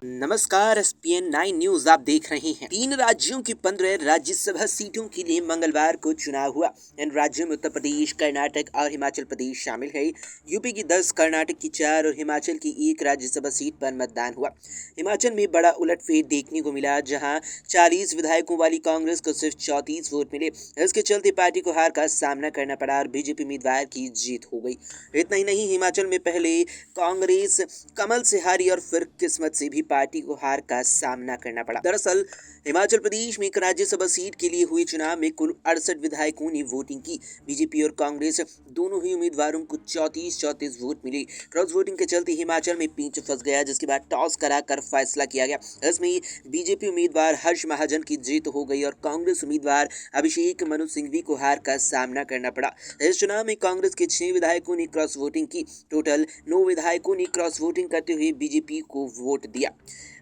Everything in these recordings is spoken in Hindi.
नमस्कार। एसपीएन 9 न्यूज आप देख रहे हैं। 3 राज्यों की 15 राज्यसभा सीटों के लिए मंगलवार को चुनाव हुआ। इन राज्यों में उत्तर प्रदेश, कर्नाटक और हिमाचल प्रदेश शामिल है। यूपी की 10, कर्नाटक की 4 और हिमाचल की 1 राज्यसभा सीट पर मतदान हुआ। हिमाचल में बड़ा उलटफेर देखने को मिला, जहां 40 विधायकों वाली कांग्रेस को सिर्फ 34 वोट मिले। इसके चलते पार्टी को हार का सामना करना पड़ा और बीजेपी उम्मीदवार की जीत हो गई। इतना ही नहीं, हिमाचल में पहले कांग्रेस कमल से हारी और फिर किस्मत से भी पार्टी को हार का सामना करना पड़ा। दरअसल हिमाचल प्रदेश में एक राज्यसभा सीट के लिए हुए चुनाव में कुल 68 विधायकों ने वोटिंग की। बीजेपी और कांग्रेस दोनों ही उम्मीदवारों को 34 वोट मिले। क्रॉस वोटिंग के चलते हिमाचल में पेंच फंस गया, जिसके बाद टॉस कराकर फैसला किया गया। इसमें बीजेपी उम्मीदवार हर्ष महाजन की जीत हो गई और कांग्रेस उम्मीदवार अभिषेक मनु सिंघवी को हार का सामना करना पड़ा। इस चुनाव में कांग्रेस के 6 विधायकों ने क्रॉस वोटिंग की। टोटल 9 विधायकों ने क्रॉस वोटिंग करते हुए बीजेपी को वोट दिया।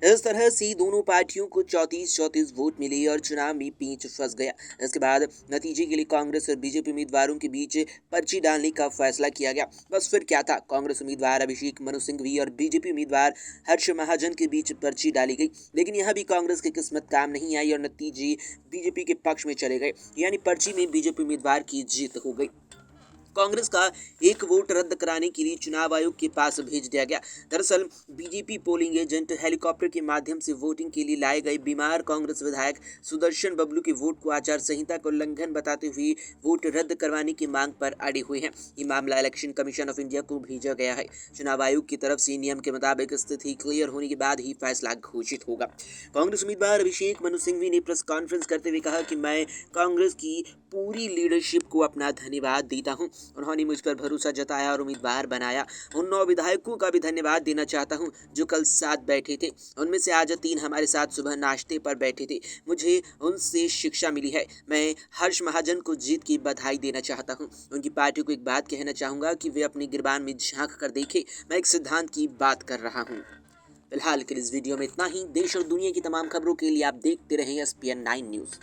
इस तरह से दोनों पार्टियों को 34 वोट मिले और चुनाव में पेंच फंस गया। इसके बाद नतीजे के लिए कांग्रेस और बीजेपी उम्मीदवारों के बीच पर्ची डालने का फैसला किया गया। बस फिर क्या था, कांग्रेस उम्मीदवार अभिषेक मनु सिंघवी और बीजेपी उम्मीदवार हर्ष महाजन के बीच पर्ची डाली गई। लेकिन यहाँ भी कांग्रेस की किस्मत काम नहीं आई और नतीजे बीजेपी के पक्ष में चले गए, यानी पर्ची में बीजेपी उम्मीदवार की जीत हो गई। कांग्रेस का एक वोट रद्द कराने के लिए चुनाव आयोग के पास भेज दिया गया। दरअसल बीजेपी पोलिंग एजेंट हेलीकॉप्टर के माध्यम से वोटिंग के लिए लाए गए बीमार कांग्रेस विधायक सुदर्शन बबलू के वोट को आचार संहिता का उल्लंघन बताते हुए वोट रद्द करवाने की मांग पर अड़े हुए हैं। ये मामला इलेक्शन कमीशन ऑफ इंडिया को भेजा गया है। चुनाव आयोग की तरफ से नियम के मुताबिक स्थिति क्लियर होने के बाद ही फैसला घोषित होगा। कांग्रेस उम्मीदवार अभिषेक मनु सिंघवी ने प्रेस कॉन्फ्रेंस करते हुए कहा कि मैं कांग्रेस की पूरी लीडरशिप को अपना धन्यवाद देता हूं। उन्होंने मुझ पर भरोसा जताया और उम्मीदवार बनाया। उन 9 विधायकों का भी धन्यवाद देना चाहता हूं जो कल साथ बैठे थे। उनमें से आज 3 हमारे साथ सुबह नाश्ते पर बैठे थे। मुझे उनसे शिक्षा मिली है। मैं हर्ष महाजन को जीत की बधाई देना चाहता हूं। उनकी पार्टी को एक बात कहना चाहूँगा कि वे अपने गिरबान में झांक कर देखें। मैं एक सिद्धांत की बात कर रहा हूँ। फिलहाल के इस वीडियो में इतना ही। देश और दुनिया की तमाम खबरों के लिए आप देखते रहें एसपीएन 9 न्यूज़।